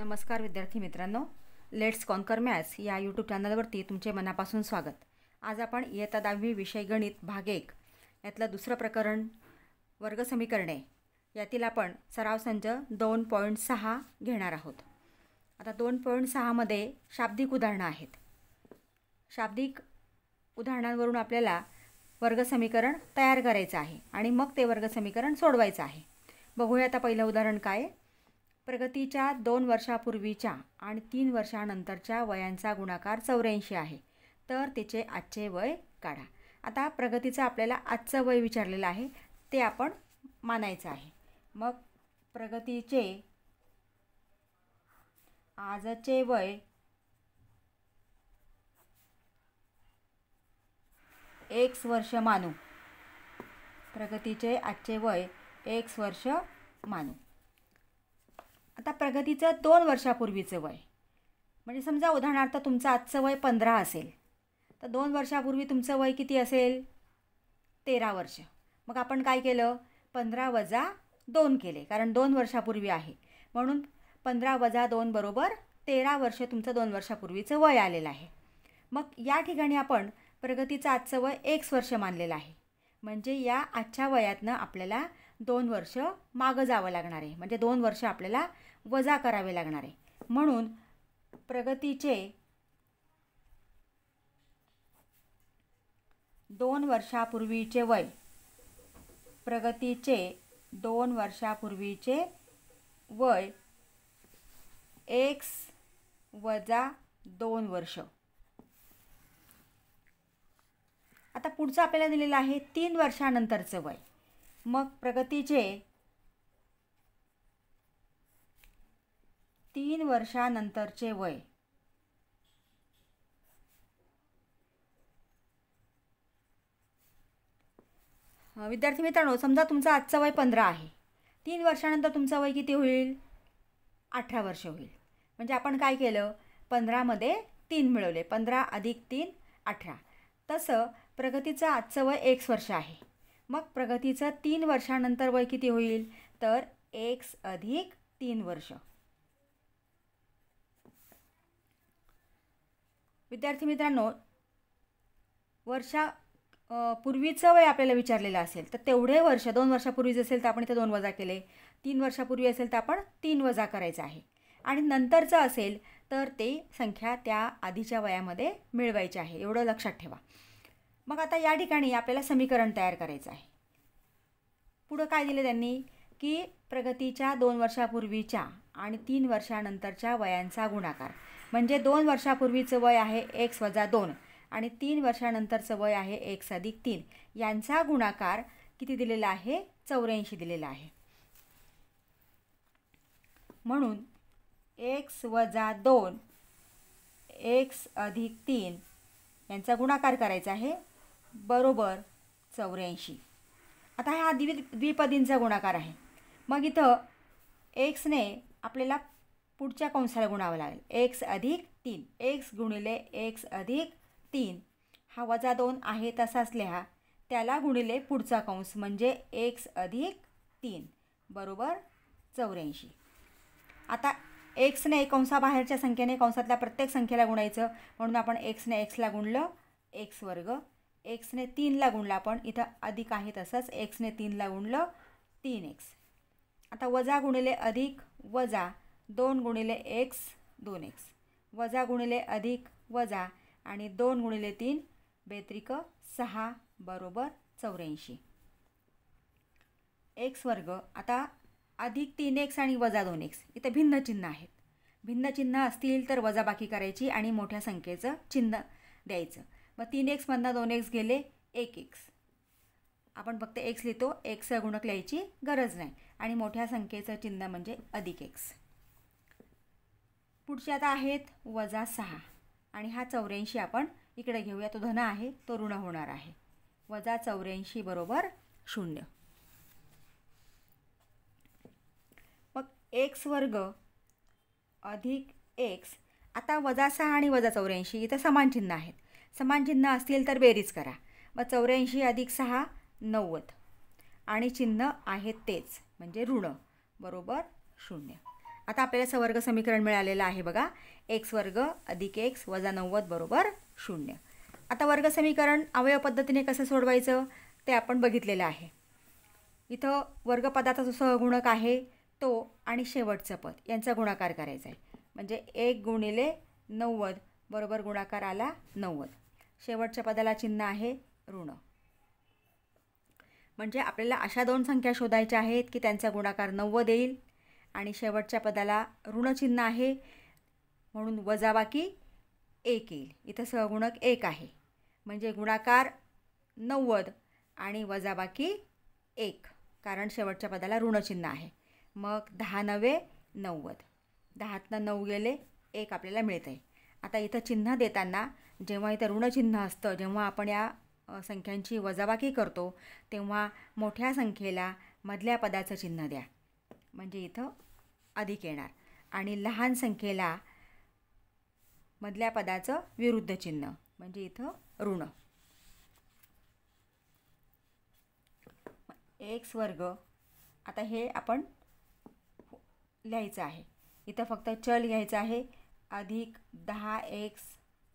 नमस्कार विद्यार्थी मित्रांनो, लेट्स कॉन्कर मॅथ्स या यूट्यूब चॅनलवरती तुमचे मनापासून स्वागत. आज आपण इयत्ता 10वी विषय गणित भाग 1 यातलं दुसरं प्रकरण वर्गसमीकरणे यातील आपण सराव संच 2.6 घेणार आहोत. आता 2.6 मध्ये शाब्दिक उदाहरणं आहेत. शाब्दिक उदाहरणांवरून आपल्याला वर्गसमीकरण तयार करायचं आहे आणि मग ते वर्गसमीकरण सोडवायचं आहे. बघूया आता पहिलं उदाहरण काय. प्रगतीच्या 2 वर्षापूर्वीच्या आणि 3 वर्षानंतरच्या वयांचा गुणाकार 84 आहे, तर तिचे आजचे वय काढा. आता प्रगतीचं आपल्याला आजचं वय विचारलेलं आहे, ते आपण मानायचं आहे. मग प्रगतीचे आजचे वय x वर्ष मानू. प्रगतीचे आजचे वय x वर्ष मानू. आता प्रगतीचं 2 वर्षापूर्वीचं वय, म्हणजे समजा उदाहरणार्थ तुमचं आजचं वय 15 असेल, तर 2 वर्षापूर्वी तुमचं वय किती असेल? 13 वर्ष. मग आपण काय केलं? 15 वजा 2 केले, कारण 2 वर्षापूर्वी आहे म्हणून 15 वजा 2 बरोबर 13 वर्ष तुमचं 2 वर्षापूर्वीचं वय आलेलं आहे. मग या ठिकाणी आपण प्रगतीचं आजचं वय x वर्ष मानलेलं आहे, म्हणजे या आजच्या वयातनं आपल्याला 2 वर्ष मागं जावं लागणार आहे, म्हणजे 2 वर्ष आपल्याला वजा करावे लागणार आहे. म्हणून प्रगतीचे 2 वर्षापूर्वीचे वय, प्रगतीचे 2 वर्षापूर्वीचे वय x वजा 2 वर्ष. आता पुढचं आपल्याला दिलेलं आहे 3 वर्षानंतरचं वय. मग प्रगतीचे 3 वर्षानंतरचे वय विद्यार्थी मित्रांनो, समजा तुमचं आजचं वय 15 आहे, 3 वर्षानंतर तुमचं वय किती होईल? 18 वर्ष होईल. म्हणजे आपण काय केलं? 15 मध्ये 3 मिळवले, 15 अधिक 3 18. तसं प्रगतीचं आजचं वय x वर्ष आहे, मग प्रगतीचं 3 वर्षानंतर वय किती होईल? तर x अधिक 3 वर्ष. विद्यार्थी मित्रांनो, पूर्वीचं वय आपल्याला विचारलेलं असेल तर तेवढे वर्ष 2 वर्षापूर्वीच असेल तर आपण इथे 2 वजा केले, 3 वर्षापूर्वी असेल तर आपण 3 वजा करायचं आहे, आणि नंतरचं असेल तर ते संख्या त्या आधीच्या वयामध्ये मिळवायची आहे, एवढं लक्षात ठेवा. मग आता या ठिकाणी आपल्याला समीकरण तयार करायचं आहे. पुढं काय दिले त्यांनी की प्रगतीच्या 2 वर्षापूर्वीच्या आणि 3 वर्षानंतरच्या वयांचा गुणाकार, म्हणजे 2 वर्षापूर्वीचं वय आहे x वजा 2 आणि 3 वर्षानंतरचं वय आहे x अधिक 3, यांचा गुणाकार किती दिलेला आहे? 84 दिलेला आहे. म्हणून x वजा 2 x अधिक 3 यांचा गुणाकार करायचा आहे, बरोबर 84. आता हा द्विपदींचा गुणाकार आहे. मग इथं xने आपल्याला पुढच्या कंसाला गुणावं लागेल, x अधिक 3, x गुणिले x अधिक 3, हा वजा 2 आहे तसाच लिहा, त्याला गुणिले पुढचा कंस म्हणजे x अधिक 3 बरोबर 84. आता xने कंसाबाहेरच्या संख्येने कंसातल्या प्रत्येक संख्येला गुणायचं, म्हणून आपण xने xला गुणलं x वर्ग, xने 3ला गुणलं आपण, इथं अधिक आहे तसंच xने 3ला गुणलं 3x. आता वजा गुणिले अधिक वजा 2 गुणिले x 2x, वजा गुणिले अधिक वजा आणि 2 गुणिले 3 बेत्रिक 6 बरोबर 84. x वर्ग. आता अधिक 3x आणि वजा 2x इथं भिन्न चिन्ह आहेत. भिन्न चिन्ह असतील तर वजाबाकी करायची आणि मोठ्या संख्येचं चिन्ह द्यायचं. मग 3x मधनं 2x गेले 1x, आपण फक्त x लिहितो, x गुणक लिहायची गरज नाही, आणि मोठ्या संख्येचं चिन्ह म्हणजे अधिक x. पुढचे आता आहेत वजा 6 आणि हा 84 आपण इकडे घेऊया, तो धन आहे तो ऋण होणार आहे, वजा 84 बरोबर 0. मग x वर्ग अधिक x. आता वजा 6 आणि वजा 84 इथं समान चिन्ह आहेत, समान चिन्ह असतील तर बेरीज करा. मग 84 अधिक 6 90 आणि चिन्ह आहेत तेच म्हणजे ऋण बरोबर 0. आता आपल्याला सवर्ग समीकरण मिळालेलं आहे बघा. एक्स वर्ग अधिक एक्स वजा 90 बरोबर 0. आता वर्ग समीकरण अवयव पद्धतीने कसं सोडवायचं ते आपण बघितलेलं आहे. इथं वर्गपदाचा जो सहगुणक आहे तो आणि शेवटचं पद यांचा गुणाकार करायचा आहे. म्हणजे 1 गुणिले 90 बरोबर गुणाकार आला 90. शेवटच्या पदाला चिन्ह आहे ऋण. म्हणजे आपल्याला अशा दोन संख्या शोधायच्या आहेत की त्यांचा गुणाकार 90 येईल आणि शेवटच्या पदाला ऋणचिन्ह आहे म्हणून वजाबाकी 1 येईल. इथं सहगुणक 1 आहे म्हणजे गुणाकार 90 आणि वजाबाकी 1 कारण शेवटच्या पदाला ऋणचिन्ह आहे. मग 10 नवे 90. 10तनं 9 गेले 1 आपल्याला मिळतं आहे. आता इथं चिन्ह देताना जेव्हा इथं ऋणचिन्ह असतं, जेव्हा आपण या संख्यांची वजाबाकी करतो तेव्हा मोठ्या संख्येला मधल्या पदाचं चिन्ह द्या म्हणजे इथं अधिक येणार आणि लहान संख्येला मधल्या पदाचं विरुद्ध चिन्ह म्हणजे इथं ऋण. एक्स वर्ग आता हे आपण लिहायचं आहे. इथं फक्त चल घ्यायचं आहे. अधिक 10x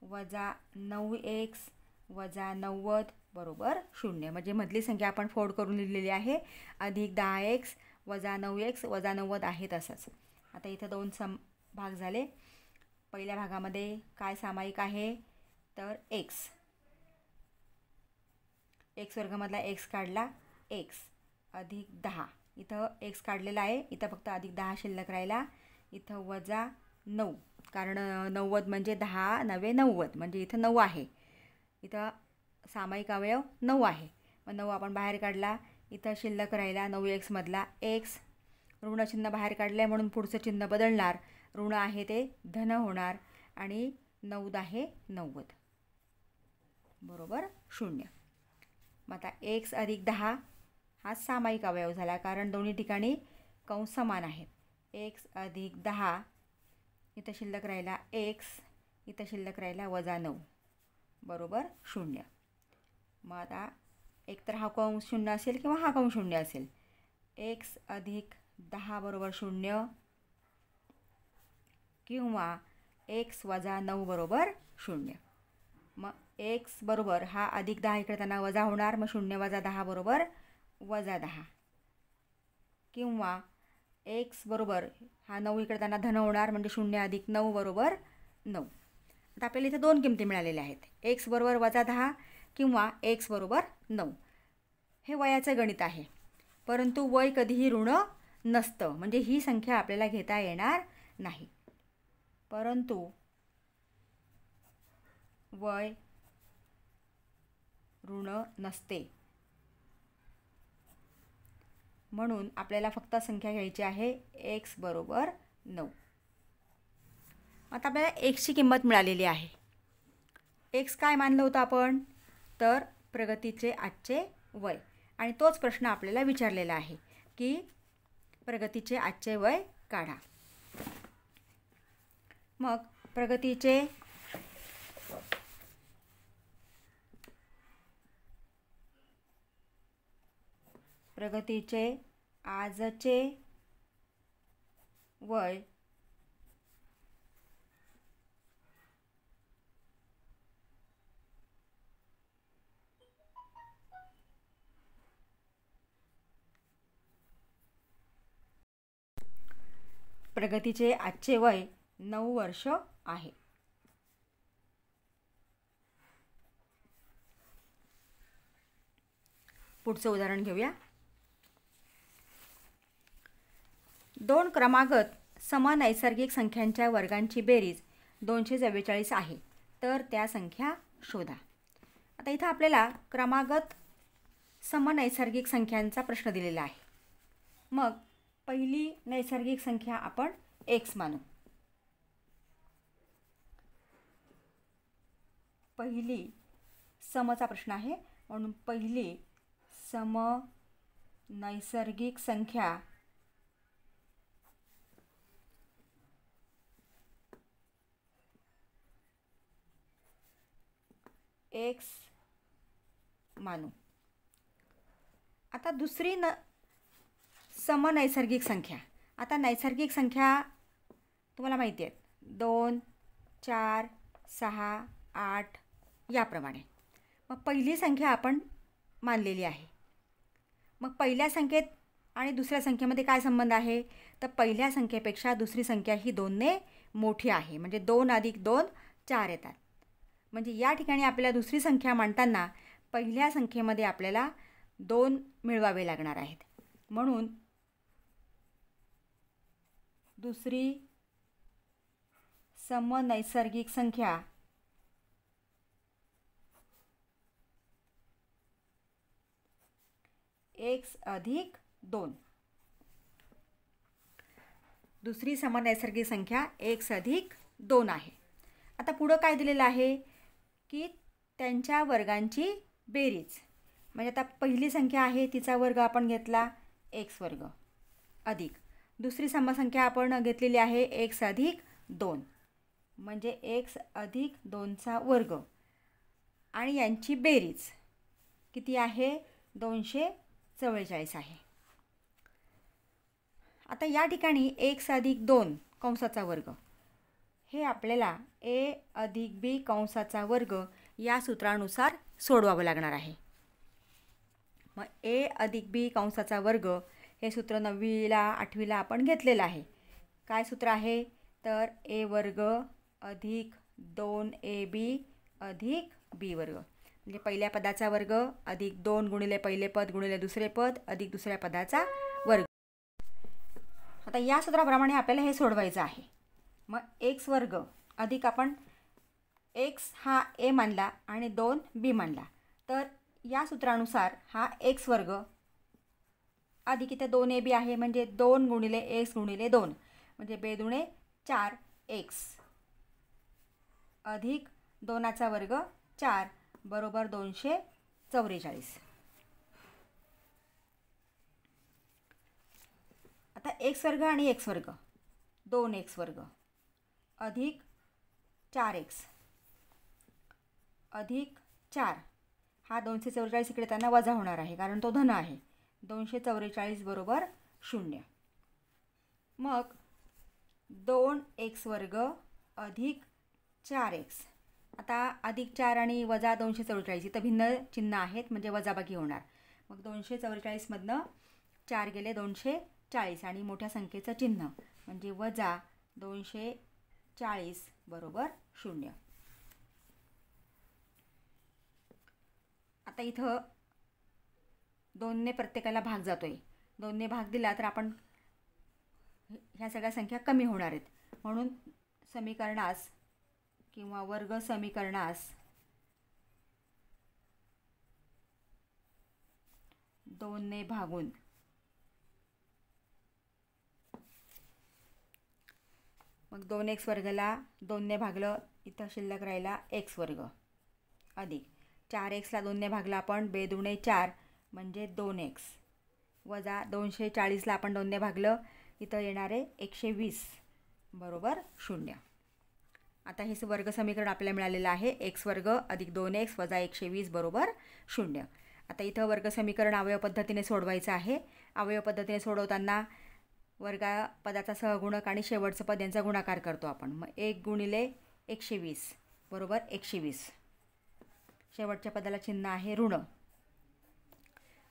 वजा 9x वजा 90 बरोबर 0. म्हणजे मधली संख्या आपण फोड करून लिहिलेली आहे. अधिक 10x वजा 9x वजा 90 आहे तसंच. आता इथं दोन भाग झाले. पहिल्या भागामध्ये काय सामायिक आहे तर x वर्गामधला x काढला x अधिक 10. इथं x काढलेला आहे. इथं फक्त अधिक 10 शिल्लक राहिला. इथं वजा 9 कारण 90 म्हणजे 10 नवे 90 म्हणजे इथं 9 आहे. इथं सामायिक अवयव 9 आहे. मग 9 आपण बाहेर काढला. इथं शिल्लक राहिला 9x मधला x. ऋणचिन्ह बाहेर काढले म्हणून पुढचं चिन्ह बदलणार. ऋण आहे ते धन होणार आणि 9 आहे 90 बरोबर 0. मग आता x अधिक 10 हा सामायिक अवयव झाला कारण दोन्ही ठिकाणी कंस समान आहेत. x अधिक 10 इथं शिल्लक राहिला x, इथं शिल्लक राहिला वजा 9 बरोबर 0. मग आता एकतर हा कंस 0 असेल किंवा हा कंस 0 असेल. x अधिक 10 बरोबर 0 किंवा x वजा 9 बरोबर 0. मग x बरोबर हा अधिक 10 इकडे त्यांना वजा होणार मग 0 वजा 10 बरोबर वजा 10 किंवा x बरोबर हा 9 इकडे त्यांना धन होणार म्हणजे 0 अधिक 9 बरोबर 9. आता आपल्याला इथे दोन किमती मिळालेल्या आहेत. x बरोबर वजा 10 किंवा x बरोबर 9. हे वयाचं गणित आहे परंतु वय कधीही ऋण नसतं म्हणजे ही संख्या आपल्याला घेता येणार नाही. परंतु वय ऋण नसते म्हणून आपल्याला फक्त संख्या घ्यायची आहे x बरोबर 9. आता आपल्याला xची किंमत मिळालेली आहे. x काय मानलं होतं आपण तर प्रगतीचे आजचे वय आणि तोच प्रश्न आपल्याला विचारलेला आहे की प्रगतीचे आजचे वय काढा. मग प्रगतीचे आजचे वय प्रगतीचे आजचे वय 9 वर्ष आहे. पुढचं उदाहरण घेऊया. 2 क्रमागत समनैसर्गिक संख्यांच्या वर्गांची बेरीज 244 आहे तर त्या संख्या शोधा. आता इथं आपल्याला क्रमागत समनैसर्गिक संख्यांचा प्रश्न दिलेला आहे. मग पहिली नैसर्गिक संख्या आपण x मानू. पहिली समचा प्रश्न आहे म्हणून पहिली सम नैसर्गिक संख्या x मानू. आता दुसरी समनैसर्गिक संख्या. आता नैसर्गिक संख्या तुम्हाला माहिती आहेत 2, 4, 6, 8 याप्रमाणे. मग पहिली संख्या आपण मानलेली आहे. मग पहिल्या संख्येत आणि दुसऱ्या संख्येमध्ये काय संबंध आहे? तर पहिल्या संख्येपेक्षा दुसरी संख्या ही 2ने मोठी आहे. म्हणजे 2 अधिक 2 4 येतात. म्हणजे या ठिकाणी आपल्याला दुसरी संख्या मांडताना पहिल्या संख्येमध्ये आपल्याला 2 मिळवावे लागणार आहेत. म्हणून दुसरी समनैसर्गिक संख्या x अधिक 2. दुसरी समनैसर्गिक संख्या x अधिक 2 आहे. आता पुढं काय दिलेलं आहे की त्यांच्या वर्गांची बेरीज. म्हणजे आता पहिली संख्या आहे तिचा वर्ग आपण घेतला x वर्ग अधिक दुसरी समसंख्या आपण घेतलेली आहे x अधिक 2 म्हणजे x अधिक 2चा वर्ग आणि यांची बेरीज किती आहे? 244 आहे. आता या ठिकाणी x अधिक 2 कंसाचा वर्ग हे आपल्याला a अधिक b कंसाचा वर्ग या सूत्रानुसार सोडवावं लागणार आहे. मग a अधिक b कंसाचा वर्ग हे सूत्र 9वीला 8वीला आपण घेतलेलं आहे. काय सूत्र आहे? तर a वर्ग अधिक 2ab अधिक b वर्ग म्हणजे पहिल्या पदाचा वर्ग अधिक 2 गुणिले पहिले पद गुणिले दुसरे पद अधिक दुसऱ्या पदाचा वर्ग. आता या सूत्राप्रमाणे आपल्याला हे सोडवायचं आहे. मग x वर्ग अधिक आपण x हा a मानला आणि 2 b मानला तर या सूत्रानुसार हा x वर्ग अधिक इथे 2ab आहे म्हणजे 2 गुणिले x गुणिले 2 म्हणजे बेदुणे 4x अधिक 2चा वर्ग 4 बरोबर 244. आता x वर्ग आणि x वर्ग 2x वर्ग अधिक 4x अधिक 4 हा 244 इकडे त्यांना वजा होणार आहे कारण तो धन आहे. 244 बरोबर 0. मग 2x वर्ग अधिक 4x आता अधिक 4 आणि वजा 244 इथं भिन्न चिन्ह आहेत म्हणजे वजाबाकी होणार. मग 244मधनं 4 गेले 240 आणि मोठ्या संख्येचं चिन्ह म्हणजे वजा 240 बरोबर 0. आता इथं 2ने प्रत्येकाला भाग जातोय. 2ने भाग दिला तर आपण ह्या सगळ्या संख्या कमी होणार आहेत. म्हणून समीकरणास किंवा वर्ग समीकरणास 2ने भागून मग 2x वर्गला 2ने भागलं इथं शिल्लक राहिला x वर्ग अधिक 4xला 2ने भागला आपण बेदुणे 4 म्हणजे 2x वजा 240ला आपण 2ने भागलं इथं येणारे 120 बरोबर 0. आता हे वर्ग समीकरण आपल्याला मिळालेलं आहे x वर्ग अधिक 2x वजा 120 बरोबर 0. आता इथं वर्ग समीकरण अवयव पद्धतीने सोडवायचं आहे. अवयव पद्धतीने सोडवताना वर्गा पदाचा सहगुणक आणि शेवटचं पद यांचा गुणाकार करतो आपण. मग 1 गुणिले 120 बरोबर 120 शेवटच्या पदाला चिन्ह आहे ऋण.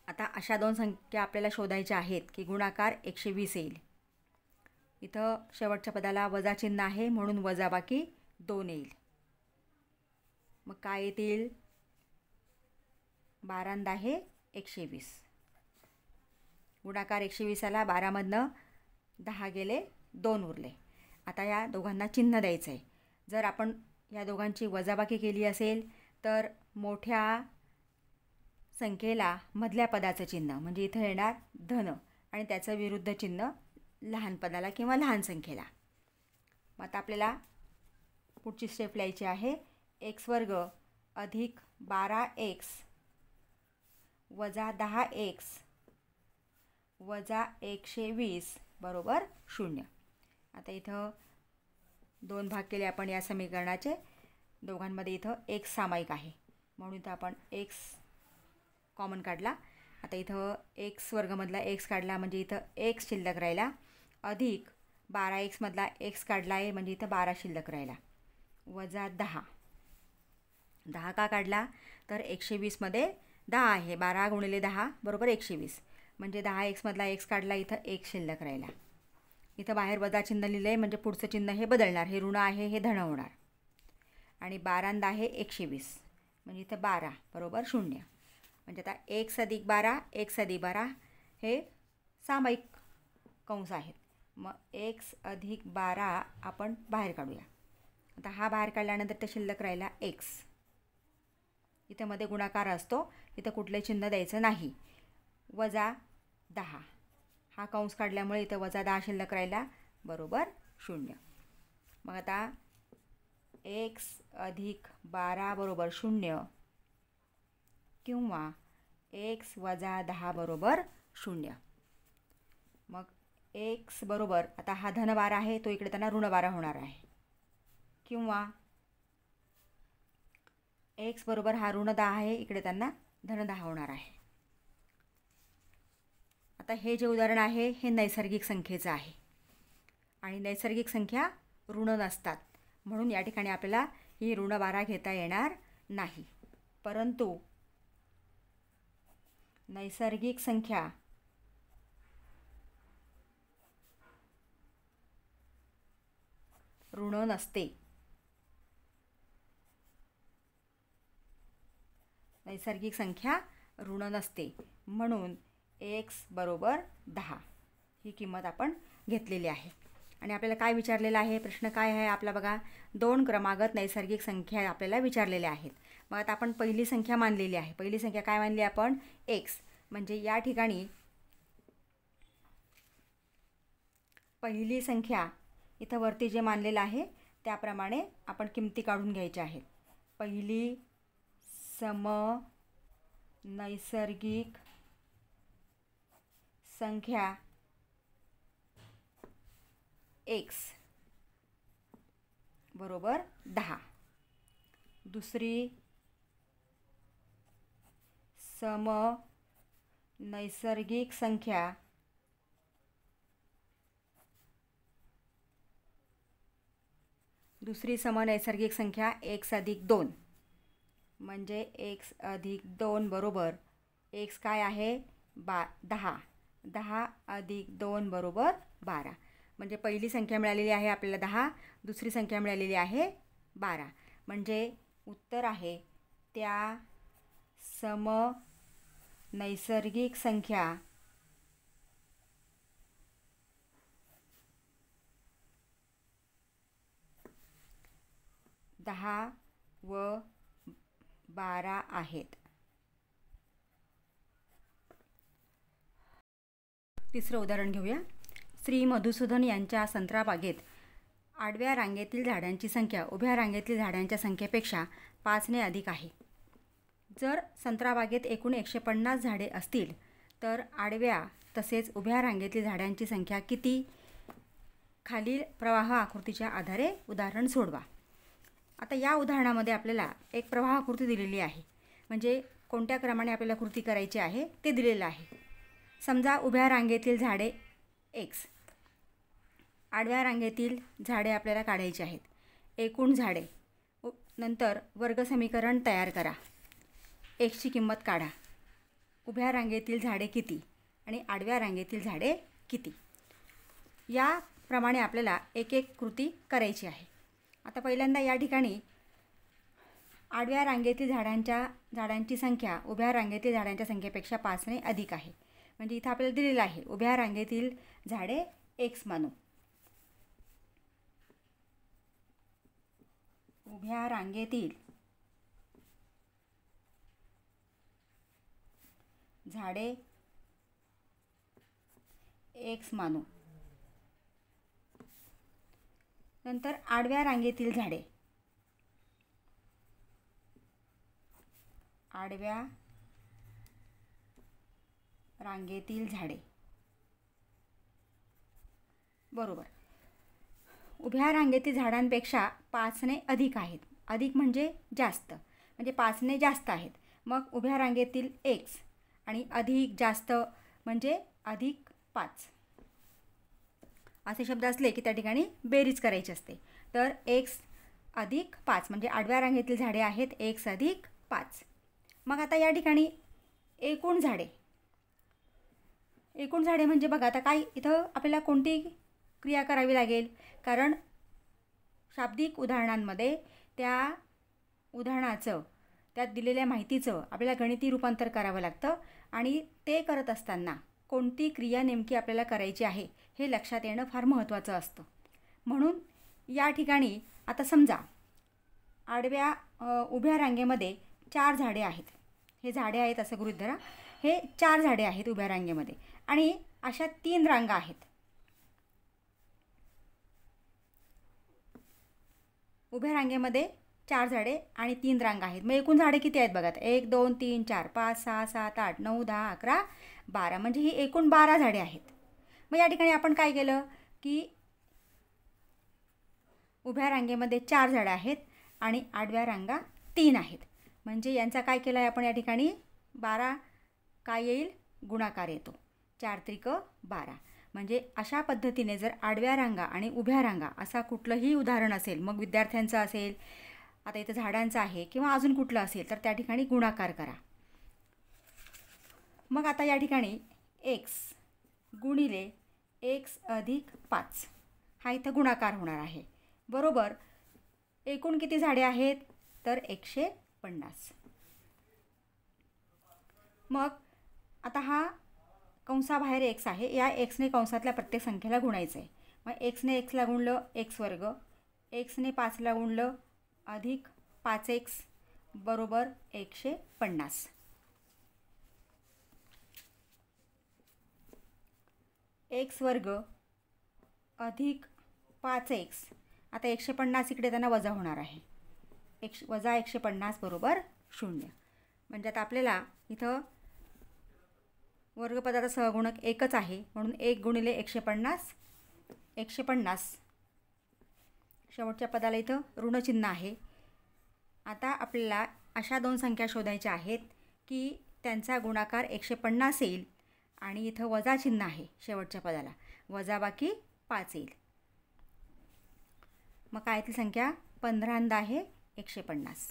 अशा 2 संख्या आपल्याला शोधायच्या आहेत की गुणाकार 120 येईल. इथं शेवटच्या पदाला वजा चिन्ह आहे म्हणून वजाबाकी 2 येईल. मग काय येतील? 12 120 गुणाकार 120ला 12मधनं 10 गेले 2 उरले. आता या दोघांना चिन्ह द्यायचं आहे. जर आपण या दोघांची वजाबाकी केली असेल तर मोठ्या संख्येला मधल्या पदाचं चिन्ह म्हणजे इथं येणार धन आणि त्याचं विरुद्ध चिन्ह लहान पदाला किंवा लहान संख्येला. मग आता आपल्याला पुढची स्टेप लिहायची आहे. x वर्ग अधिक 12x वजा 10x वजा 120 बरोबर 0. आता इथं 2 भाग केले आपण या समीकरणाचे. दोघांमध्ये इथं x सामायिक आहे म्हणून इथं आपण x कॉमन काढला. आता इथं x वर्गमधला x काढला म्हणजे इथं x शिल्लक राहिला अधिक 12x x काढला आहे म्हणजे इथं 12 शिल्लक राहिला. वजा 10. 10 का काढला तर 120 मध्ये 10 आहे. 12 गुणिले 10 बरोबर 120. म्हणजे 10x x काढला, इथं 1 शिल्लक राहिला. इथं बाहेर वजा चिन्ह लिहिलं आहे म्हणजे पुढचं चिन्ह हे बदलणार. हे ऋण आहे हे धन होणार. आणि 12 आणि 10 हे 120 म्हणजे इथं 12 बरोबर 0. म्हणजे आता 1 + 12 1 + 12 हे सामायिक कंस आहेत. मग 1 + 12 आपण बाहेर काढूया. आता हा बाहेर काढल्यानंतर ते शिल्लक राहिला x. इथं मध्ये गुणाकार असतो, इथं कुठले चिन्ह द्यायचं नाही. वजा 10. हा कंस काढल्यामुळे इथं वजा 10 शिल्लक राहिला बरोबर 0. मग आता x + 12 बरोबर 0 किंवा x - 10 बरोबर 0. मग x बरोबर आता हा धन 12 आहे तो इकडे त्यांना ऋण 12 होणार आहे. किंवा x बरोबर हा ऋण 10 आहे इकडे त्यांना धन 10 होणार आहे. आता हे जे उदाहरण आहे हे नैसर्गिक संख्येचं आहे आणि नैसर्गिक संख्या ऋण नसतात. म्हणून या ठिकाणी आपल्याला ही ऋण 12 घेता येणार नाही. परंतु नैसर्गिक संख्या ऋण नसते. नैसर्गिक संख्या ऋण नसते म्हणून x बरोबर 10 ही किंमत आपण घेतलेली आहे. आणि आपल्याला काय विचारलेलं आहे, प्रश्न काय आहे आपला बघा. 2 क्रमागत नैसर्गिक संख्या आपल्याला विचारलेल्या आहेत. मग आता आपण पहिली संख्या मानलेली आहे. पहिली संख्या काय मानली आपण x. म्हणजे या ठिकाणी पहिली संख्या इथं वरती जे मानलेलं आहे त्याप्रमाणे आपण किमती काढून घ्यायच्या आहेत. पहिली सम नैसर्गिक संख्या x बरोबर 10. दुसरी सम नैसर्गिक संख्या x + 2 म्हणजे x + 2 बरोबर x काय आहे 10. 10 + 2 बरोबर 12. म्हणजे पहिली संख्या मिळालेली आहे आपल्याला 10, दुसरी संख्या मिळालेली आहे 12. म्हणजे उत्तर आहे त्या सम नैसर्गिक संख्या दहा व 12 आहेत. तिसरं उदाहरण घेऊया. श्री मधुसूदन यांच्या संत्रा बागेत आडव्या रांगेतील झाडांची संख्या उभ्या रांगेतील झाडांच्या संख्येपेक्षा 5 ने अधिक आहे. जर संत्रा बागेत एकूण 150 झाडे असतील तर आडव्या तसेच उभ्या रांगेतील झाडांची संख्या किती? खालील प्रवाह आकृतीच्या आधारे उदाहरण सोडवा. आता या उदाहरणामध्ये आपल्याला एक प्रवाह आकृती दिलेली आहे. म्हणजे कोणत्या क्रमाने आपल्याला कृती करायची आहे ते दिलेलं आहे. समजा उभ्या रांगेतील झाडे x, आडव्या रांगेतील झाडे आपल्याला काढायची आहेत. एकूण झाडे नंतर वर्गसमीकरण तयार करा. xची किंमत काढा. उभ्या रांगेतील झाडे किती आणि आडव्या रांगेतील झाडे किती, याप्रमाणे आपल्याला एक एक कृती करायची आहे. आता पहिल्यांदा या ठिकाणी आडव्या रांगेतील झाडांची संख्या उभ्या रांगेतील झाडांच्या संख्येपेक्षा 5 ने अधिक आहे. म्हणजे इथं आपल्याला दिलेलं आहे उभ्या रांगेतील झाडे x मानू. उभ्या रांगेतील झाडे x मानू. नंतर आडव्या रांगेतील झाडे बरोबर उभ्या रांगेतील झाडांपेक्षा 5 ने अधिक आहेत. अधिक म्हणजे जास्त, म्हणजे 5 ने जास्त आहेत. मग उभ्या रांगेतील x आणि अधिक जास्त म्हणजे अधिक 5. असे शब्द असले की त्या ठिकाणी बेरीज करायची असते. तर x अधिक 5 म्हणजे आडव्या रांगेतील झाडे आहेत x अधिक 5. मग आता या ठिकाणी एकूण झाडे म्हणजे बघा आता काय इथं आपल्याला कोणती क्रिया करावी लागेल, कारण शाब्दिक उदाहरणांमध्ये त्या उदाहरणाचं त्यात दिलेल्या माहितीचं आपल्याला गणिती रूपांतर करावं लागतं आणि ते करत असताना कोणती क्रिया नेमकी आपल्याला करायची आहे हे लक्षात येणं फार महत्त्वाचं असतं. म्हणून या ठिकाणी आता समजा उभ्या रांगेमध्ये 4 झाडे आहेत. हे झाडे आहेत असं गृहीत धरा. हे 4 झाडे आहेत उभ्या रांगेमध्ये आणि अशा 3 रांगा आहेत. उभ्या रांगेमध्ये 4 झाडे आणि 3 रांगा आहेत. मग एकूण झाडे किती आहेत बघा. 1 2 3 4 5 6 7 8 9 10 11 12 म्हणजे ही एकूण 12 झाडे आहेत. मग या ठिकाणी आपण काय केलं की उभ्या रांगेमध्ये 4 झाडं आहेत आणि आडव्या रांगा 3 आहेत. म्हणजे यांचा काय केला आहे आपण या ठिकाणी 12 काय येईल गुणाकार येतो. 4 त्रिक 12. म्हणजे अशा पद्धतीने जर आडव्या रांगा आणि उभ्या रांगा असा कुठलंही उदाहरण असेल, मग विद्यार्थ्यांचं असेल, आता इथं झाडांचं आहे किंवा अजून कुठलं असेल तर त्या ठिकाणी गुणाकार करा. मग आता या ठिकाणी x गुणिले x अधिक 5 हा इथं गुणाकार होणार आहे. बरोबर एकूण किती झाडे आहेत तर 150. मग आता हा कंसाबाहेर x आहे. या xने कंसातल्या प्रत्येक संख्येला गुणायचं आहे. मग xने xला गुणलं x वर्ग, xने 5ला गुणलं अधिक 5x बरोबर 150. x वर्ग अधिक 5x. आता 150 इकडे त्यांना वजा होणार आहे. वजा 150 बरोबर 0. म्हणजे आता आपल्याला इथं वर्गपदाचा सहगुणक एकच आहे म्हणून 1 गुणिले 150. 150 शेवटच्या पदाला इथं ऋणचिन्ह आहे. आता आपल्याला अशा 2 संख्या शोधायच्या आहेत की त्यांचा गुणाकार 150 येईल आणि इथं वजा चिन्ह आहे शेवटच्या पदाला, वजा बाकी 5 येईल. मग काय ती संख्या 15 आहे 150.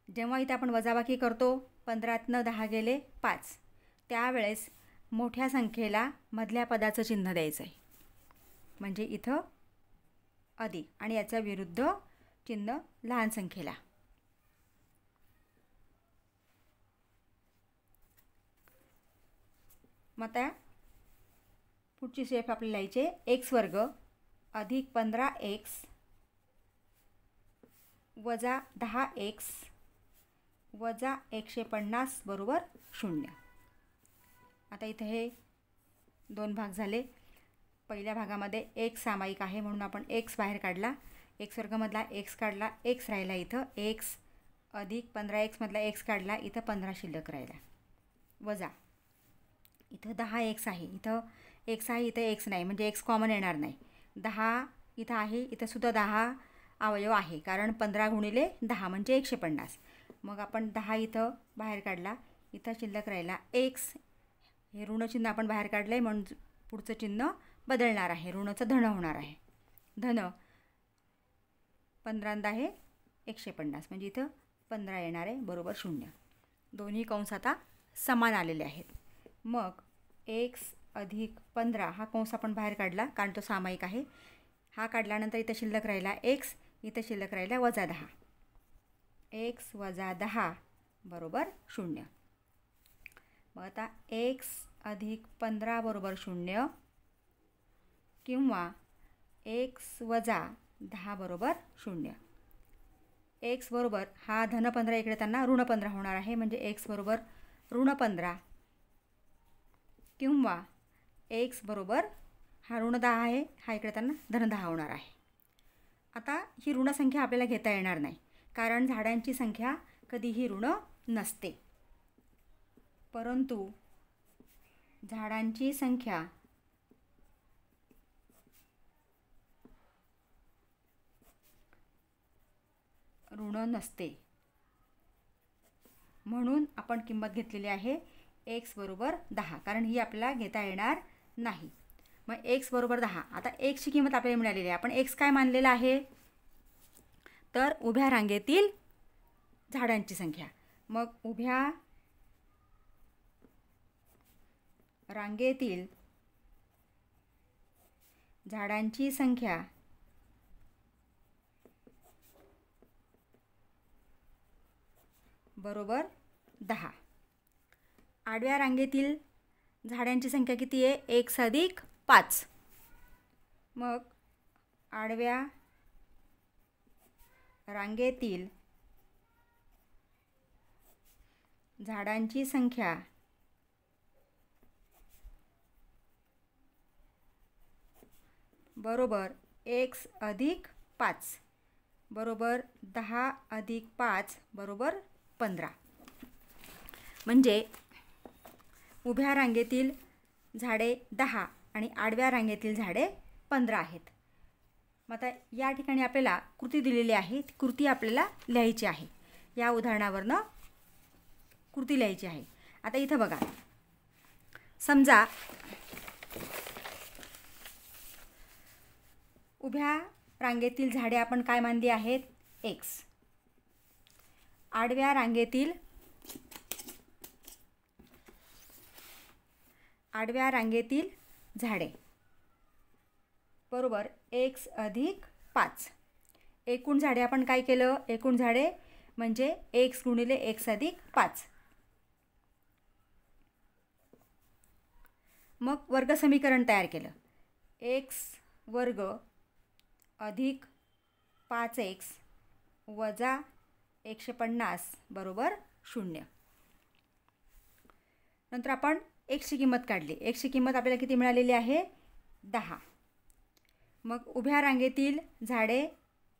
जेव्हा इथं आपण वजाबाकी करतो 15तनं 10 गेले 5, त्यावेळेस मोठ्या संख्येला मधल्या पदाचं चिन्ह द्यायचं आहे. म्हणजे इथं अधिक आणि याचा विरुद्ध चिन्ह लहान संख्येला. मग त्या पुढची स्टेप आपल्याला लिहायचे x वर्ग अधिक 15x वजा 10x वजा 150 बरोबर 0. आता इथे हे 2 भाग झाले. पहिल्या भागामध्ये x सामायिक आहे म्हणून आपण x बाहेर काढला, x वर्गमधला x काढला, x राहिला इथं x अधिक 15x मधला x काढला, इथं 15 शिल्लक राहिला, वजा इथं 10x आहे, इथं x आहे, इथं x नाही म्हणजे x कॉमन येणार नाही. 10 इथं आहे, इथं सुद्धा 10 अवयव आहे कारण 15 गुणिले 10 म्हणजे 150. मग आपण 10 इथं बाहेर काढला, इथं शिल्लक राहिला x. हे ऋणचिन्ह आपण बाहेर काढलं आहे म्हणून पुढचं चिन्ह बदलणार आहे, ऋणचं धन होणार आहे. धन 15 आहे 150 म्हणजे इथं 15 येणार आहे बरोबर 0. दोन्ही कंस आता समान आलेले आहेत. मग x अधिक 15 हा कंस आपण बाहेर काढला कारण तो सामायिक आहे. हा काढल्यानंतर इथं शिल्लक राहिला x, इथं शिल्लक राहिला वजा 10. x वजा 10 बरोबर 0. मग आता x अधिक 15 बरोबर 0 किंवा x वजा 10 बरोबर 0. x बरोबर हा धन 15 इकडे त्यांना ऋण 15 होणार आहे म्हणजे x बरोबर ऋण 15 किंवा x बरोबर हा ऋण 10 आहे, हा इकडे त्यांना धन 10 होणार आहे. आता ही ऋण संख्या आपल्याला घेता येणार नाही कारण झाडांची संख्या कधीही ऋण नसते, परंतु झाडांची संख्या ऋण नसते म्हणून आपण किंमत घेतलेली आहे x बरोबर 10 कारण ही आपल्याला घेता येणार नाही. मग x बरोबर 10. आता xची किंमत आपल्याला मिळालेली आहे. आपण x काय मानलेलं आहे? तर उभ्या रांगेतील झाडांची संख्या. मग उभ्या रांगेतील झाडांची संख्या बरोबर 10. आडव्या रांगेतील झाडांची संख्या किती आहे? 1 अधिक 5. मग आडव्या रांगेतील झाडांची संख्या बरोबर 1 अधिक 5 बरोबर 10 अधिक 5 बरोबर 15. म्हणजे उभ्या रांगेतील झाडे 10 आणि आडव्या रांगेतील झाडे 15 आहेत. मग आता या ठिकाणी आपल्याला कृती दिलेली आहे. ती कृती आपल्याला लिहायची आहे. या उदाहरणावरनं कृती लिहायची आहे. आता इथं बघा, समजा उभ्या रांगेतील झाडे आपण काय मानली आहेत? x. आडव्या रांगेतील झाडे बरोबर 1 अधिक 5. एकूण झाडे आपण काय केलं? एकूण झाडे म्हणजे x गुणिले 1 अधिक 5. मग वर्ग समीकरण तयार केलं. x वर्ग अधिक 5x वजा 150 बरोबर 0. नंतर आपण xची किंमत काढली. xची किंमत आपल्याला किती मिळालेली आहे? 10. मग उभ्या रांगेतील झाडे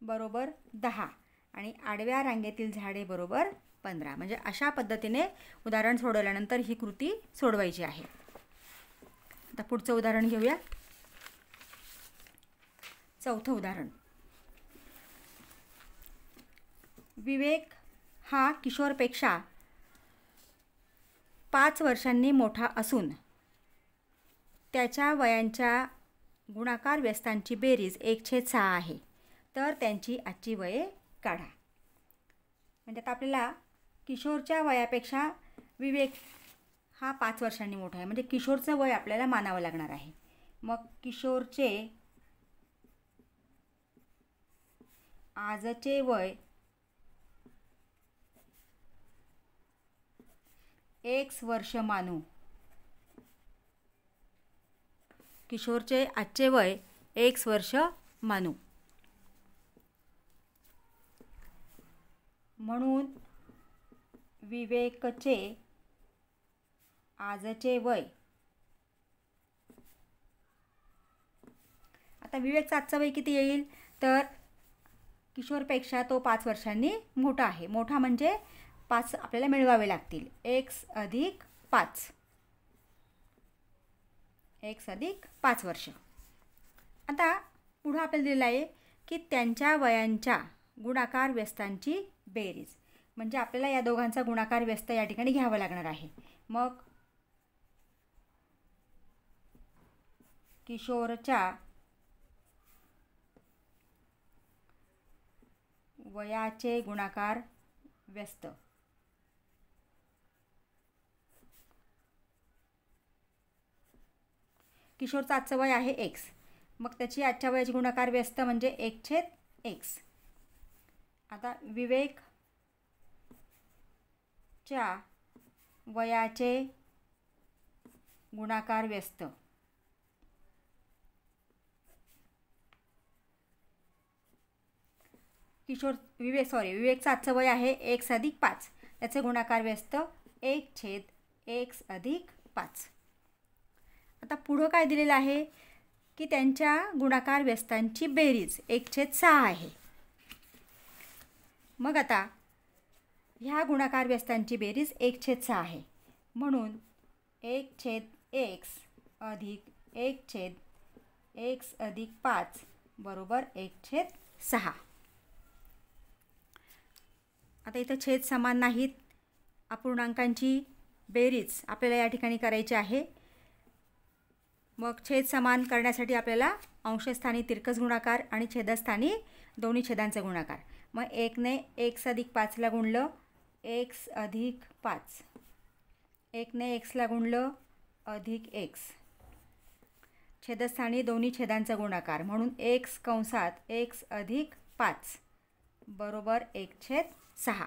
बरोबर 10 आणि आडव्या रांगेतील झाडे बरोबर 15. म्हणजे अशा पद्धतीने उदाहरण सोडवल्यानंतर ही कृती सोडवायची आहे. आता पुढचं उदाहरण घेऊया. चौथं उदाहरण. विवेक हा किशोरपेक्षा 5 वर्षांनी मोठा असून त्याच्या वयांच्या गुणाकार व्यस्तांची बेरीज 1/6 आहे. तर त्यांची आजची वये काढा. म्हणजे आता आपल्याला किशोरच्या वयापेक्षा विवेक हा 5 वर्षांनी मोठा आहे. म्हणजे किशोरचं वय आपल्याला मानावं लागणार आहे. मग किशोरचे आजचे वय x वर्ष मानू. किशोरचे आजचे वय x वर्ष मानू. म्हणून विवेकचे आजचे वय. आता विवेकचं आजचं वय किती येईल? तर किशोरपेक्षा तो 5 वर्षांनी मोठा आहे. मोठा म्हणजे 5 आपल्याला मिळवावे लागतील. x अधिक 5. x अधिक 5 वर्ष. आता पुढं आपल्याला दिलेलं आहे की त्यांच्या वयांच्या गुणाकार व्यस्तांची बेरीज. म्हणजे आपल्याला या दोघांचा गुणाकार व्यस्त या ठिकाणी घ्यावा लागणार आहे. मग किशोरच्या वयाचे गुणाकार व्यस्त. किशोरचं आजचं वय आहे x. मग त्याची आजच्या वयाची गुणाकार व्यस्त म्हणजे 1/x. आता विवेकच्या वयाचे गुणाकार व्यस्त. विवेकचं आजचं वय आहे 1 अधिक 5. त्याचे गुणाकार व्यस्त 1/x अधिक 5. आता पुढं काय दिलेलं आहे की त्यांच्या गुणाकार व्यस्तांची बेरीज 1/6 आहे. मग आता ह्या गुणाकार व्यस्तांची बेरीज 1/6 आहे. म्हणून 1/x अधिक 1/x अधिक 5 बरोबर 1/6. आता इथं छेद समान नाहीत. अपूर्णांकांची बेरीज आपल्याला या ठिकाणी करायची आहे. मग छेद समान करण्यासाठी आपल्याला अंशस्थानी तिरकस गुणाकार आणि छेदस्थानी दोन्ही छेदांचा गुणाकार. मग 1ने x अधिक 5ला गुणलं x अधिक 5. 1ने xला गुणलं अधिक x. छेदस्थानी दोन्ही छेदांचा गुणाकार म्हणून x कंसात x अधिक 5 बरोबर 1/6.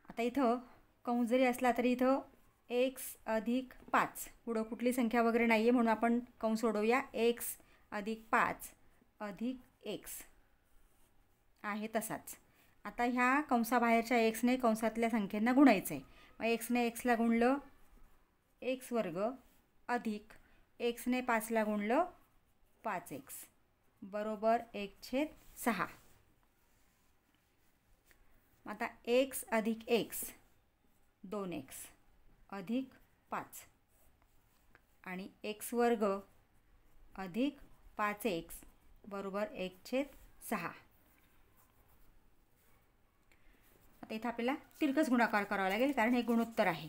आता इथं कंस जरी असला तरी इथं x अधिक 5 पुढं कुठली संख्या वगैरे नाही आहे म्हणून आपण कंस सोडवूया. x अधिक 5 अधिक x आहे तसाच. आता ह्या कंसाबाहेरच्या xने कंसातल्या संख्येंना गुणायचं आहे. मग xने xला गुणलं x वर्ग अधिक xने 5ला गुणलं 5x बरोबर 1/6. आता x अधिक x 2x अधिक 5 आणि x वर्ग अधिक 5x बरोबर 1/6. आता इथं आपल्याला तिरकस गुणाकार करावा लागेल कारण हे गुणोत्तर आहे.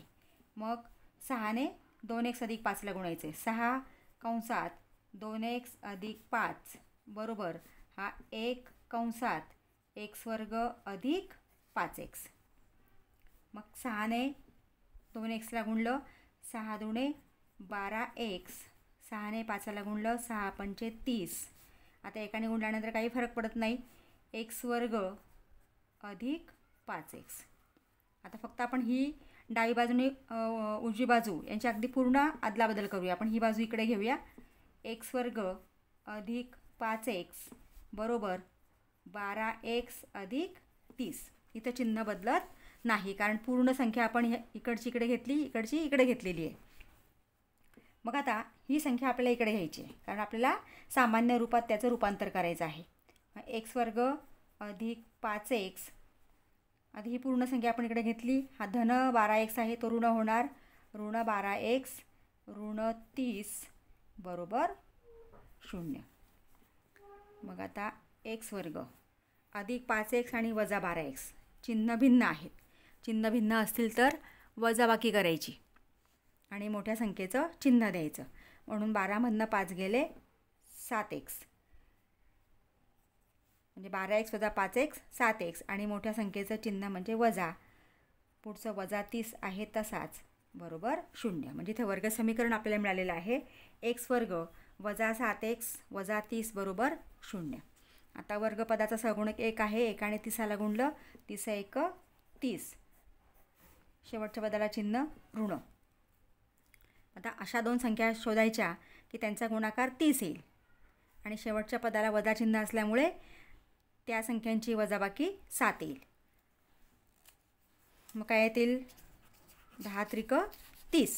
मग 6ने 2x अधिक 5ला गुणायचे. 6 कंसात 2x अधिक 5 बरोबर हा 1 कंसात x वर्ग अधिक 5x. मग 6ने 2xला गुणलं 6 दुणे 12x. 6ने 5ला गुणलं 6 पंचे 30. आता एकाने गुणल्यानंतर काही फरक पडत नाही. x वर्ग अधिक 5x. आता फक्त आपण ही डावी बाजूने उजवी बाजू यांची अगदी पूर्ण अदलाबदल करूया. आपण ही बाजू इकडे घेऊया. x वर्ग अधिक 5x बरोबर 12x अधिक 30. इथं चिन्ह बदलत नाही कारण पूर्ण संख्या आपण इकडची इकडे घेतली, इकडची इकडे घेतलेली आहे. मग आता ही संख्या आपल्याला इकडे घ्यायची आहे कारण आपल्याला सामान्य रूपात त्याचं रूपांतर करायचं आहे. x वर्ग अधिक 5x आधी ही पूर्ण संख्या आपण इकडे घेतली. हा धन 12x आहे तो ऋण होणार. ऋण 12x ऋण 30 बरोबर 0. मग आता x वर्ग अधिक 5x आणि वजा 12x चिन्ह भिन्न आहेत. चिन्ह भिन्न असतील तर वजाबाकी करायची आणि मोठ्या संख्येचं चिन्ह द्यायचं. म्हणून 12मधनं 5 गेले 7x म्हणजे 12x वजा 5x 7x आणि मोठ्या संख्येचं चिन्ह म्हणजे वजा. पुढचं वजा 30 आहे तसाच बरोबर 0. म्हणजे इथे वर्ग समीकरण आपल्याला मिळालेलं आहे. x वर्ग वजा 7x वजा 30 बरोबर 0. आता वर्गपदाचा सहगुणक 1 आहे. 1 आणि 30ला गुणलं 30 1 30. शेवटच्या पदाला चिन्ह ऋण. आता अशा दोन संख्या शोधायच्या की त्यांचा गुणाकार 30 येईल आणि शेवटच्या पदाला वजा चिन्ह असल्यामुळे त्या संख्यांची वजाबाकी 7 येईल. मग काय येतील 10 त्रिक 30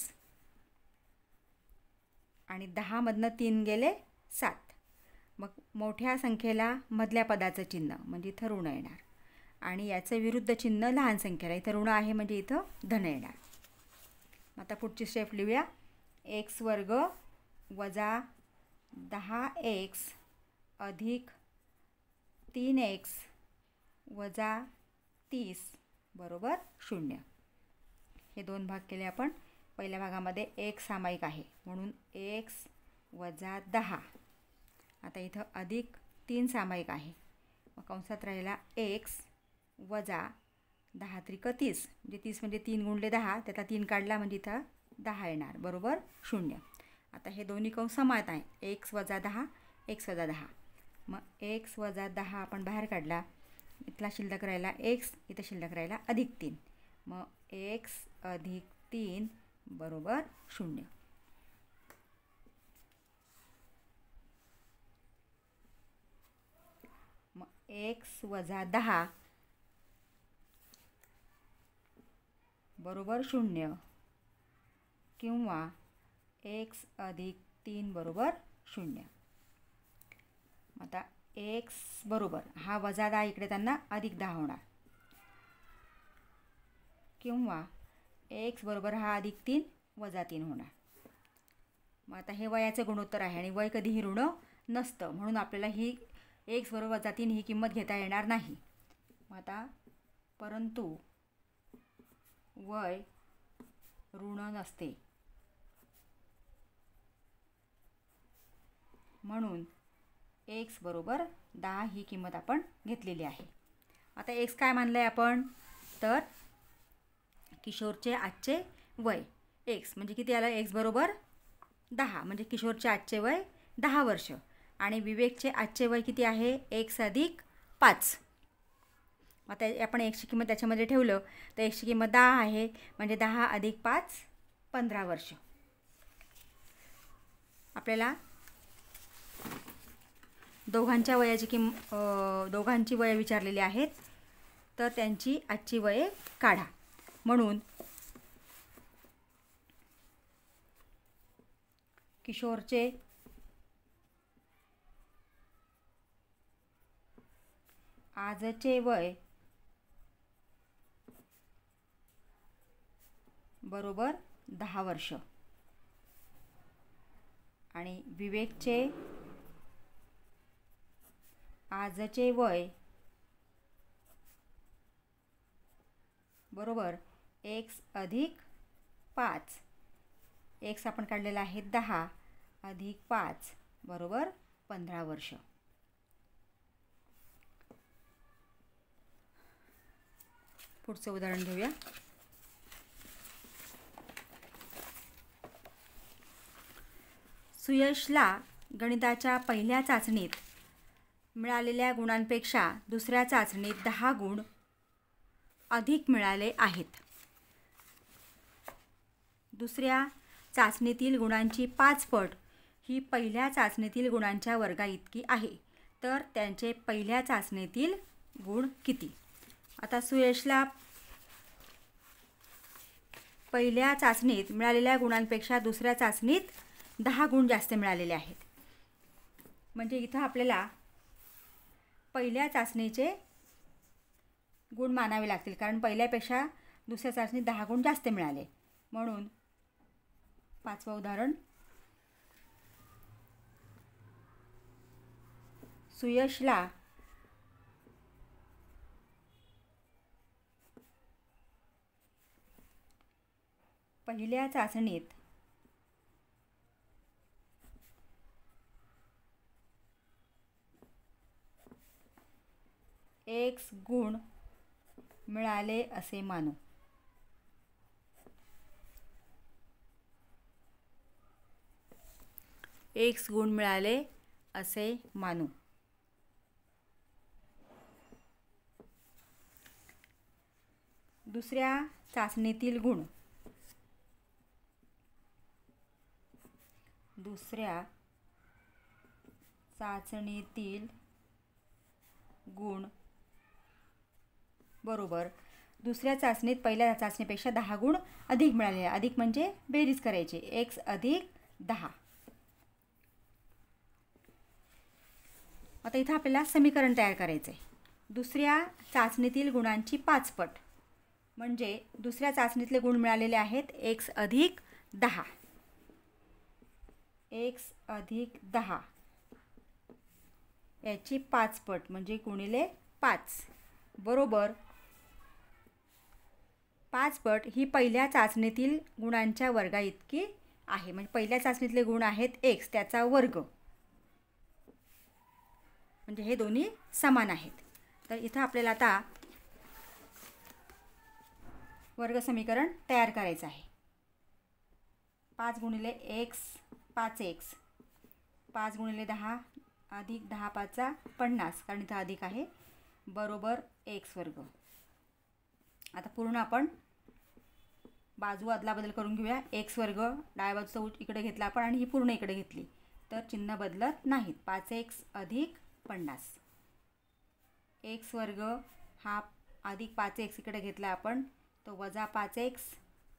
आणि 10मधनं 3 गेले 7. मग मोठ्या संख्येला मधल्या पदाचं चिन्ह म्हणजे इथं ऋण येणार आणि याचं विरुद्ध चिन्ह लहान संख्येला. इथं ऋण आहे म्हणजे इथं धन येणार. आता पुढची स्टेप लिहूया. x वर्ग वजा 10x अधिक 3x वजा 30 बरोबर 0. हे दोन भाग केले आपण. पहिल्या भागामध्ये 1 सामायिक आहे म्हणून x वजा 10. आता इथं अधिक 3 सामायिक आहे मग कंसात राहिला x वजा 10 त्रिक 30 म्हणजे 30 म्हणजे 3 गुणले 10 त्याचा 3 काढला म्हणजे इथं 10 येणार बरोबर 0. आता हे दोन्ही कंस समान आहे. x वजा 10 x वजा 10. मग x वजा 10 आपण बाहेर काढला. इथला शिल्लक राहिला x इथं शिल्लक राहिला अधिक 3. मग x अधिक 3 बरोबर 0. मग x वजा 10 बरोबर 0 किंवा x अधिक 3 बरोबर 0. आता x बरोबर हा वजा 10 इकडे त्यांना अधिक 10 होणार किंवा x बरोबर हा अधिक 3 वजा 3 होणार. मग आता हे वयाचं गुणोत्तर आहे आणि वय कधीही ऋण नसतं म्हणून आपल्याला ही x बरोबर वजा 3 ही किंमत घेता येणार नाही. मग आता परंतु वय ऋण नसते म्हणून x बरोबर 10 ही किंमत आपण घेतलेली आहे. आता x काय मानलं आहे आपण, तर किशोरचे आजचे वय x म्हणजे किती आलं, x बरोबर 10 म्हणजे किशोरचे आजचे वय 10 वर्ष आणि विवेकचे आजचे वय किती आहे, x अधिक 5. आता आपण एक्सची किंमत त्याच्यामध्ये ठेवलं तर एक्सची किंमत 10 आहे म्हणजे 10 अधिक 5 15 वर्ष. आपल्याला दोघांच्या वयाची दोघांची वय विचारलेली आहेत, तर त्यांची आजची वये काढा. म्हणून किशोरचे आजचे वय बरोबर 10 वर्ष आणि विवेकचे आजचे वय बरोबर x अधिक 5. x आपण काढलेला आहे 10 अधिक 5 बरोबर 15 वर्ष. पुढचं उदाहरण घेऊया. सुयशला गणिताच्या पहिल्या चाचणीत मिळालेल्या गुणांपेक्षा दुसऱ्या चाचणीत 10 गुण अधिक मिळाले आहेत. दुसऱ्या चाचणीतील गुणांची 5 पट ही पहिल्या चाचणीतील गुणांच्या वर्गाइतकी आहे. तर त्यांचे पहिल्या चाचणीतील गुण किती? आता सुयशला पहिल्या चाचणीत मिळालेल्या गुणांपेक्षा दुसऱ्या चाचणीत 10 गुण जास्त मिळालेले आहेत. म्हणजे इथं आपल्याला पहिल्या चाचणीचे गुण मानावे लागतील, कारण पहिल्यापेक्षा दुसऱ्या चाचणीत 10 गुण जास्त मिळाले. म्हणून 5वं उदाहरण. सुयशला पहिल्या चाचणीत x गुण मिळाले असे मानू. x गुण मिळाले असे मानू. दुसऱ्या चाचणीतील गुण बरोबर दुसऱ्या चाचणीत पहिल्या चाचणीपेक्षा 10 गुण अधिक मिळाले. अधिक म्हणजे बेरीज करायची, x अधिक 10. आता इथं आपल्याला समीकरण तयार करायचं आहे. दुसऱ्या चाचणीतील गुणांची 5 पट म्हणजे दुसऱ्या चाचणीतले गुण मिळालेले आहेत x अधिक 10. x अधिक 10 याची 5 पट म्हणजे गुणिले 5 बरोबर 5 पट ही पहिल्या चाचणीतील गुणांच्या वर्गाइतकी आहे. म्हणजे पहिल्या चाचणीतले गुण आहेत x त्याचा वर्ग, म्हणजे हे दोन्ही समान आहेत. तर इथं आपल्याला आता वर्ग समीकरण तयार करायचं आहे. 5 गुणिले x 5x 5 गुणिले 10 अधिक 10 5 50, कारण इथं अधिक आहे, बरोबर x वर्ग. आता पूर्ण आपण बाजू अदलाबदल करून घेऊया. x वर्ग डाव्या बाजूचा इकडे घेतला आपण आणि ही पूर्ण इकडे घेतली तर चिन्ह बदलत नाहीत. 5x अधिक 50. x वर्ग हा अधिक 5x इकडे घेतला आपण तो वजा 5x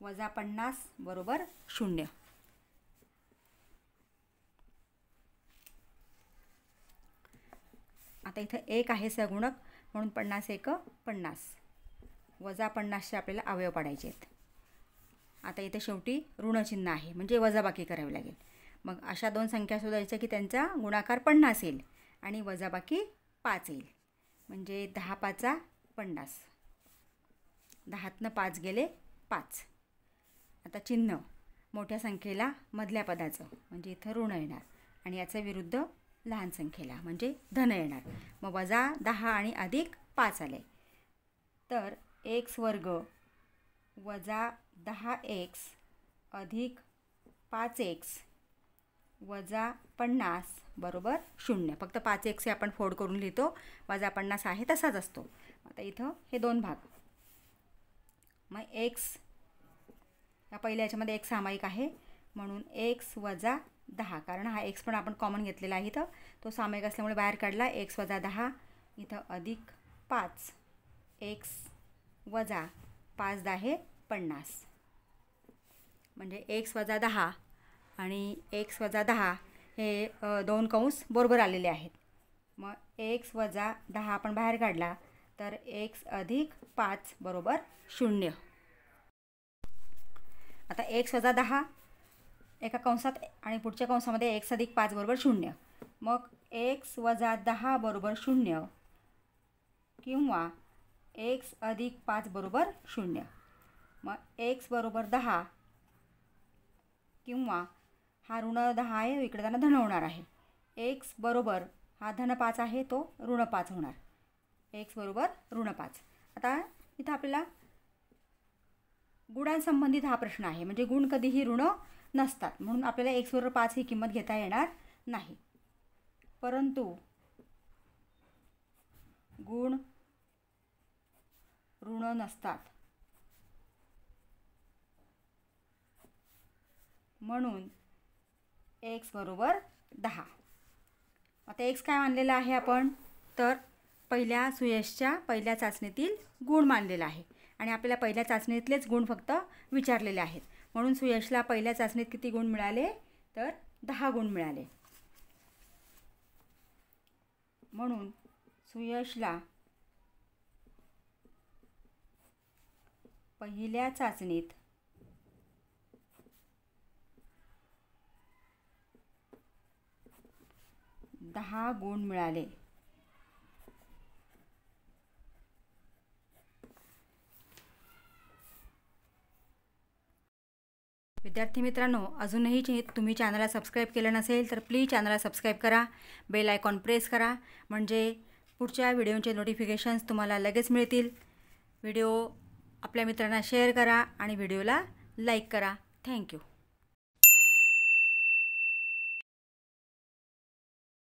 वजा 50 बरोबर 0. आता इथं 1 आहे सगुणक म्हणून 50 1 50 वजा 50चे आपल्याला अवयव पाडायचे आहेत. आता इथे शेवटी ऋणचिन्ह आहे म्हणजे वजाबाकी करावी लागेल. मग अशा दोन संख्या शोधायच्या की त्यांचा गुणाकार 50 येईल आणि वजाबाकी 5 येईल. म्हणजे 10 5 50, 10तनं 5 गेले 5. आता चिन्ह मोठ्या संख्येला मधल्या पदाचं म्हणजे इथं ऋण येणार आणि याचा विरुद्ध लहान संख्येला म्हणजे धन येणार. मग वजा 10 आणि अधिक 5 आले. तर x वर्ग वजा 10x अधिक 5x वजा 50 बरोबर 0. फक्त 5x हे आपण फोड करून लिहितो, वजा 50 आहे तसाच असतो. आता इथं हे दोन भाग. मग x या पहिल्या याच्यामध्ये x सामायिक आहे म्हणून x वजा 10, कारण हा x पण आपण कॉमन घेतलेला आहे इथं, तो सामायिक असल्यामुळे बाहेर काढला. x वजा 10 इथं अधिक 5 x वजा 5 10 50 म्हणजे x वजा 10 आणि x वजा 10 हे दोन कंस बरोबर आलेले आहेत. मग x वजा 10 आपण बाहेर काढला तर x अधिक 5 बरोबर 0. आता x वजा 10 एका कंसात आणि पुढच्या कंसामध्ये x अधिक 5 बरोबर 0. मग x वजा 10 बरोबर 0 किंवा x अधिक 5 बरोबर 0. मग x बरोबर 10 किंवा हा ऋण 10 आहे, इकडे त्यांना धन होणार आहे. x बरोबर हा धन 5 आहे, तो ऋण 5 होणार. x बरोबर ऋण 5. आता इथं आपल्याला गुणांसंबंधित हा प्रश्न आहे, म्हणजे गुण कधीही ऋण नसतात म्हणून आपल्याला x बरोबर 5 ही किंमत घेता येणार नाही. परंतु गुण ऋण नसतात म्हणून x बरोबर 10. आता x काय मानलेला आहे आपण, तर पहिल्या सुयशच्या पहिल्या चाचणीतील गुण मानलेला आहे आणि आपल्याला पहिल्या चाचणीतलेच गुण फक्त विचारलेले आहेत. म्हणून सुयशला पहिल्या चाचणीत किती गुण मिळाले, तर 10 गुण मिळाले. म्हणून सुयशला पहिल्या चाचणीत 10 गुण मिळाले. विद्यार्थी मित्रांनो, अजूनही तुम्ही चॅनलला सबस्क्राईब केलं नसेल तर प्लीज चॅनलला सबस्क्राईब करा, बेल आयकॉन प्रेस करा, म्हणजे पुढच्या व्हिडिओचे नोटिफिकेशन्स तुम्हाला लगेच मिळतील. व्हिडिओ आपल्या मित्रांना शेअर करा आणि व्हिडिओला लाईक करा. थँक्यू.